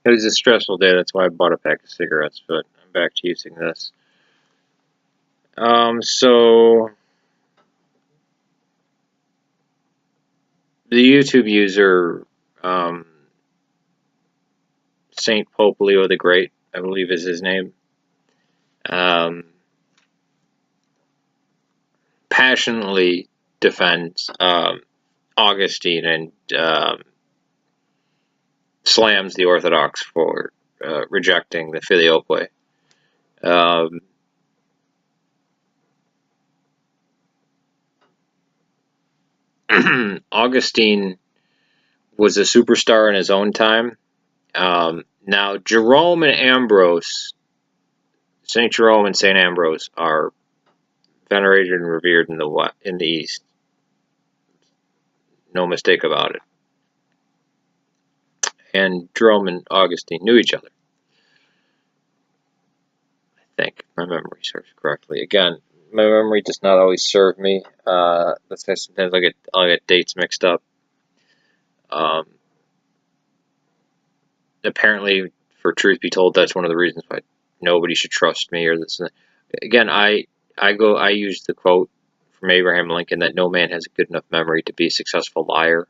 It was a stressful day. That's why I bought a pack of cigarettes, but I'm back to using this. So the YouTube user, Saint Pope Leo the Great, I believe is his name, passionately defends Augustine and slams the Orthodox for rejecting the Filioque. Augustine was a superstar in his own time. Now, Jerome and Ambrose, Saint Jerome and Saint Ambrose, are venerated and revered in the East. No mistake about it. And Jerome and Augustine knew each other. I think my memory serves correctly. Again, my memory does not always serve me. That's why sometimes I'll get dates mixed up. Apparently, for truth be told, that's one of the reasons why nobody should trust me or this. Again, I use the quote from Abraham Lincoln that no man has a good enough memory to be a successful liar.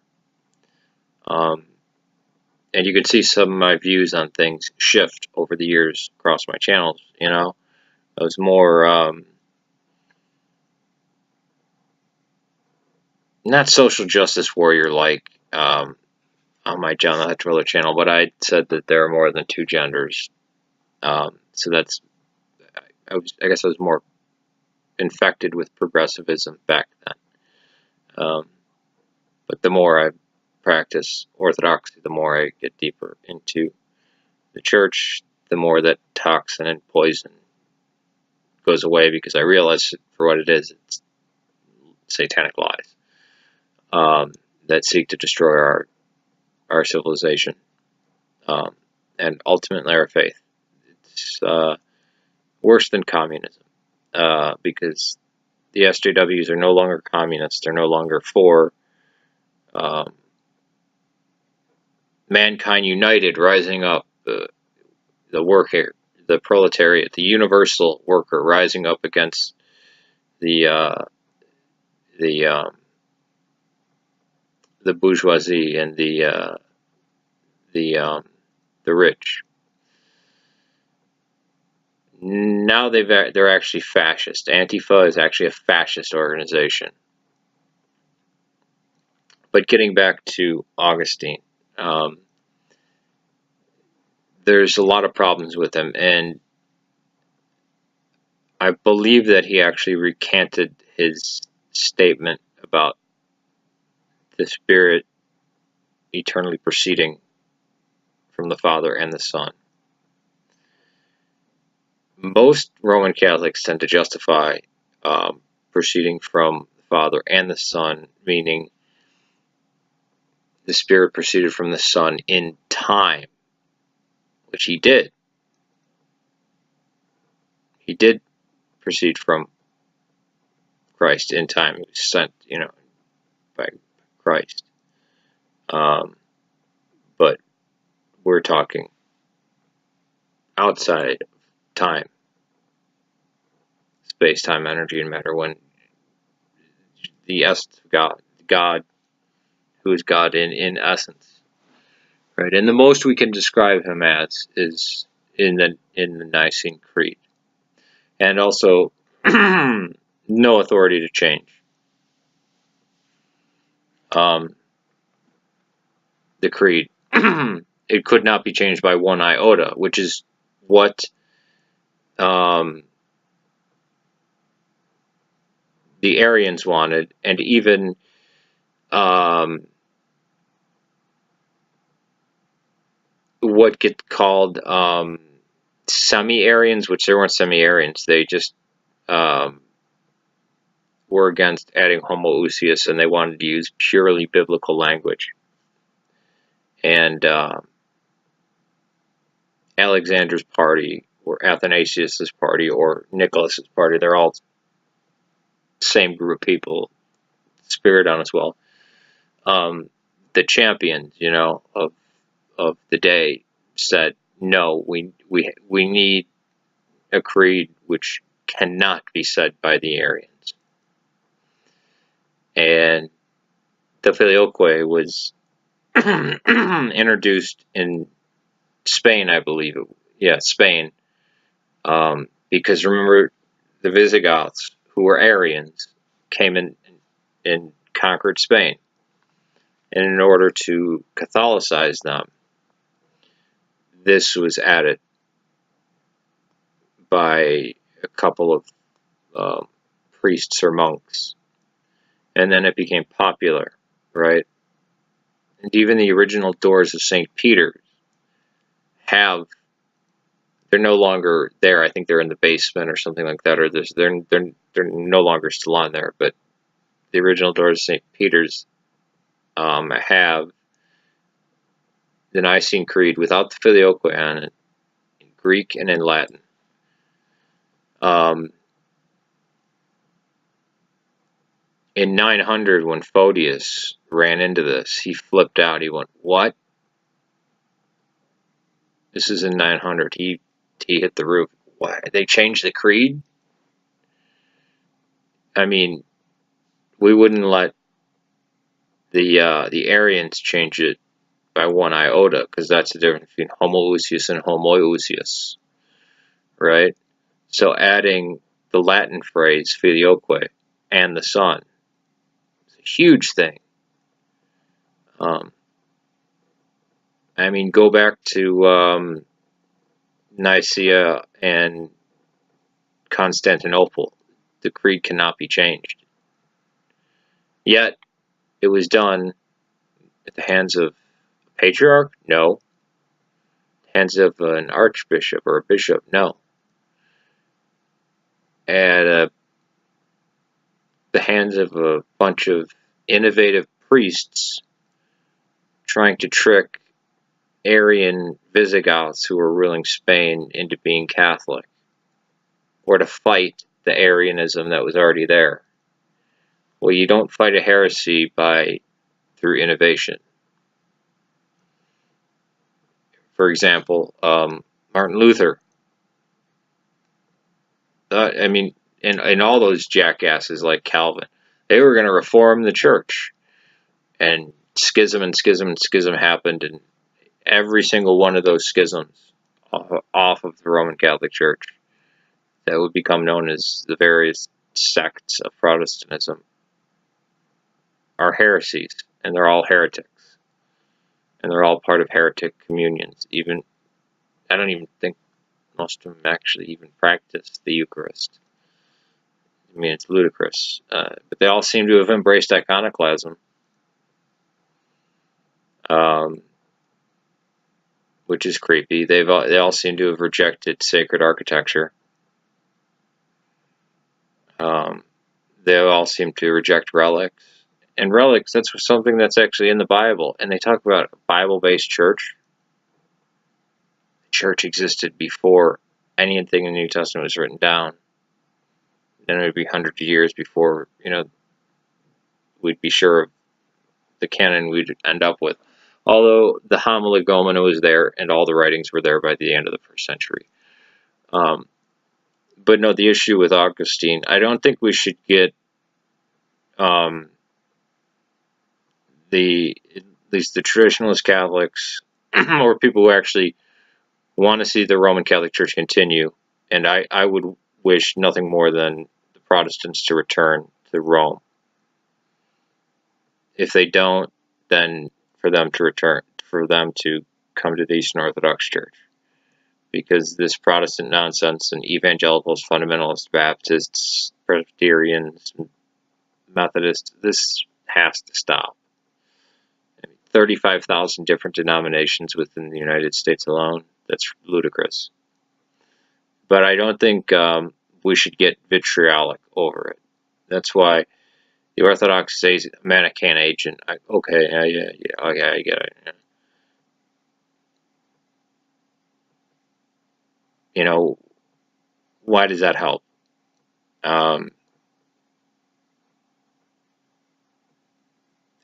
And you can see some of my views on things shift over the years across my channels. You know, I was more not social justice warrior like on my John the Thriller channel, but I said that there are more than two genders. So that's I guess I was more infected with progressivism back then. But the more I practice orthodoxy, the more I get deeper into the church, the more that toxin and poison goes away, because I realize for what it is. It's satanic lies that seek to destroy our civilization and ultimately our faith. It's worse than communism because the SJWs are no longer communists. They're no longer for mankind united, rising up, the worker, the proletariat, the universal worker rising up against the bourgeoisie and the rich. Now they're actually fascist. Antifa is actually a fascist organization. But getting back to Augustine, there's a lot of problems with him, and I believe that he actually recanted his statement about the Spirit eternally proceeding from the Father and the Son. Most Roman Catholics tend to justify proceeding from the Father and the Son, meaning the Spirit proceeded from the Son in time, which he did. He did proceed from Christ in time. He was sent, by Christ. But we're talking outside of time, space, time, energy, and matter, when the essence of God, who is God in essence, right? And the most we can describe him as is in the Nicene Creed, and also no authority to change. The creed, it could not be changed by one iota, which is what the Arians wanted, and even what gets called semi-Arians, which they weren't semi-Arians. They just were against adding homoousios, and they wanted to use purely biblical language. And Alexander's party, or Athanasius's party, or Nicholas's party, they're all same group of people, Spiridon as well. The champions, of the day, said, no, we need a creed which cannot be said by the Arians. And the Filioque was introduced in Spain, I believe. Yeah, Spain. Because remember, the Visigoths, who were Arians, came in and conquered Spain. And in order to Catholicize them, this was added by a couple of priests or monks. And then it became popular, right? And even the original doors of St. Peter's they're no longer there. I think they're in the basement or something like that, or they're no longer still on there. But the original doors of St. Peter's have the Nicene Creed without the Filioque on it, in Greek and in Latin. In 900, when Photius ran into this, he flipped out. He went, "What? This is in 900." He hit the roof. Why? They changed the creed? I mean, we wouldn't let the Arians change it by one iota, because that's the difference between homoousius and homoousius, right? So adding the Latin phrase filioque and the Son is a huge thing. I mean, go back to Nicaea and Constantinople. The creed cannot be changed. Yet, it was done at the hands of a patriarch? No. Hands of an archbishop or a bishop? No. At the hands of a bunch of innovative priests trying to trick Arian Visigoths who were ruling Spain into being Catholic, or to fight the Arianism that was already there. Well, you don't fight a heresy through innovation. For example, Martin Luther. I mean, and all those jackasses like Calvin, they were going to reform the church, and schism and schism and schism happened, and every single one of those schisms off of the Roman Catholic Church that would become known as the various sects of Protestantism are heresies, and they're all heretics, and they're all part of heretic communions. Even I don't even think most of them actually even practice the Eucharist. I mean, it's ludicrous, but they all seem to have embraced iconoclasm, which is creepy. They all seem to have rejected sacred architecture. They all seem to reject relics. And relics, that's something that's actually in the Bible. And they talk about a Bible-based church. The church existed before anything in the New Testament was written down. Then it would be hundreds of years before, we'd be sure of the canon we'd end up with. Although the Homilogomena was there, and all the writings were there by the end of the first century. But no, the issue with Augustine, I don't think we should get at least the traditionalist Catholics or people who actually want to see the Roman Catholic Church continue, and I would wish nothing more than the Protestants to return to Rome. If they don't, then for them to come to the Eastern Orthodox Church. Because this Protestant nonsense and evangelicals, fundamentalists, Baptists, Presbyterians, Methodists, this has to stop. 35,000 different denominations within the United States alone. That's ludicrous. But I don't think we should get vitriolic over it. That's why the Orthodox says Manichaean agent. Okay, I get it. Yeah. Why does that help?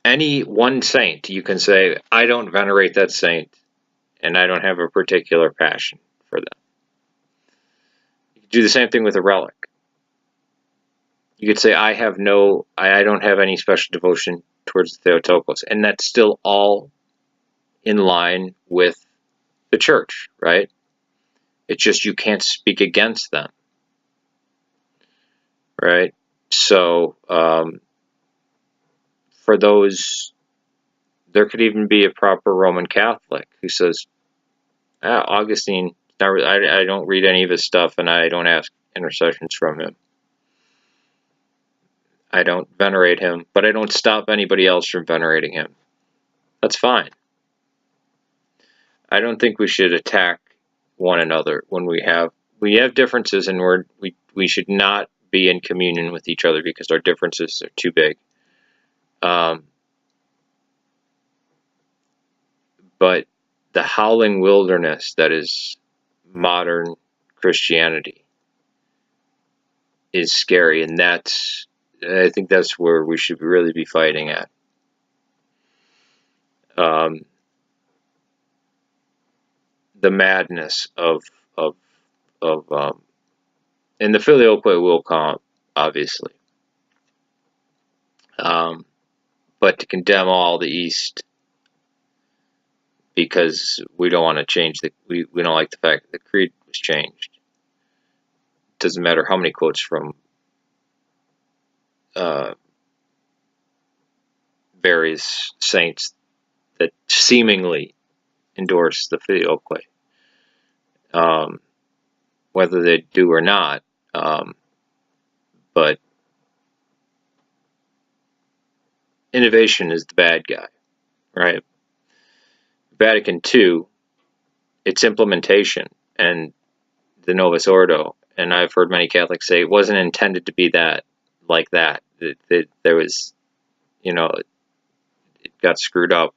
Any one saint, you can say, I don't venerate that saint, and I don't have a particular passion for them. You could do the same thing with a relic. You could say, I don't have any special devotion towards the Theotokos, and that's still all in line with the church, right? It's just you can't speak against them, right? So for those, there could even be a proper Roman Catholic who says, Augustine, I don't read any of his stuff, and I don't ask intercessions from him. I don't venerate him, but I don't stop anybody else from venerating him. That's fine. I don't think we should attack one another when we have differences, and we should not be in communion with each other because our differences are too big. But the howling wilderness that is modern Christianity is scary, and I think that's where we should really be fighting at. The madness of and the Filioque will come, obviously, but to condemn all the East because we don't want to change we don't like the fact that the creed was changed. It doesn't matter how many quotes from various saints that seemingly endorse the Filioque, whether they do or not. But innovation is the bad guy, right? Vatican II, its implementation and the Novus Ordo, and I've heard many Catholics say it wasn't intended to be like that. There was, it got screwed up.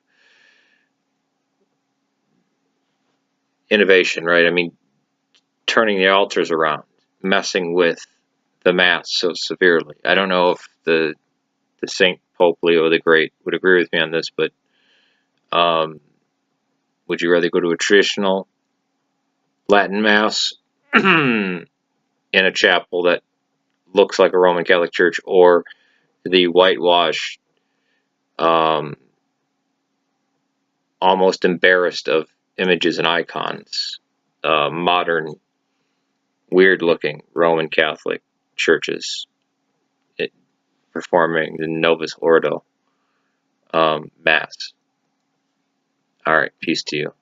Innovation, right? I mean, turning the altars around, messing with the Mass so severely. I don't know if the Saint Pope Leo the Great would agree with me on this, but would you rather go to a traditional Latin Mass in a chapel that looks like a Roman Catholic church, or the whitewashed, almost embarrassed of images and icons, modern, weird-looking Roman Catholic churches performing the Novus Ordo Mass? All right, peace to you.